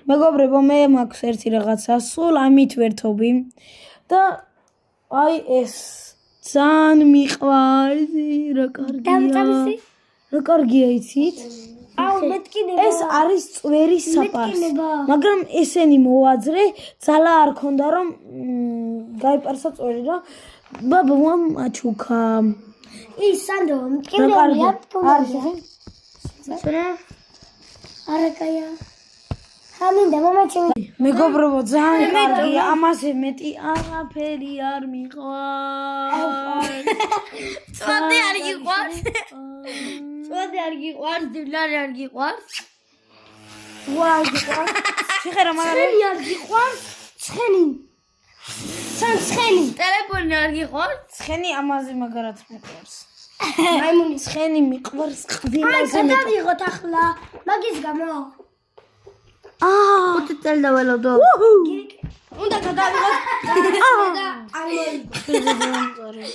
მეგობრებო, მე მაქვს ერთი რაღაცა, სულ ამით ვერთობი და აი ეს ძალიან მიყვარს, რა კარგია. რა კარგია იცით? ეს არის წვერის საფარს. მაგრამ ესენი მოვაძრე, ძალა არ ქონდა რომ გაიპარსა წვერი რა. ბაბა მაჩუქა. ის სანდო, მტკივრია, თქონდა. არაკაია. ამინდა მომაჩი. მეგობრებო, ძალიან კარგია. ამაზე მეტი არაფერი არ მიყვარს. წვადი არ გიყვარს. წვადი არ გიყვარს, დილარი არ გიყვარს. ვარ გიყვარს. შეხედა მაგარი არ გიყვარს. ცხენი. ცხენი. ტელეფონი არ გიყვარს. ცხენი ამაზე მაგარად მიყვარს. მაიმუნი ცხენი მიყვარს ყველაზე მეტი. გადავიღოთ ახლა მაგის გამო. 5 წელი დაველოდო. უნდა გადავიღოთ და არ მოიგო.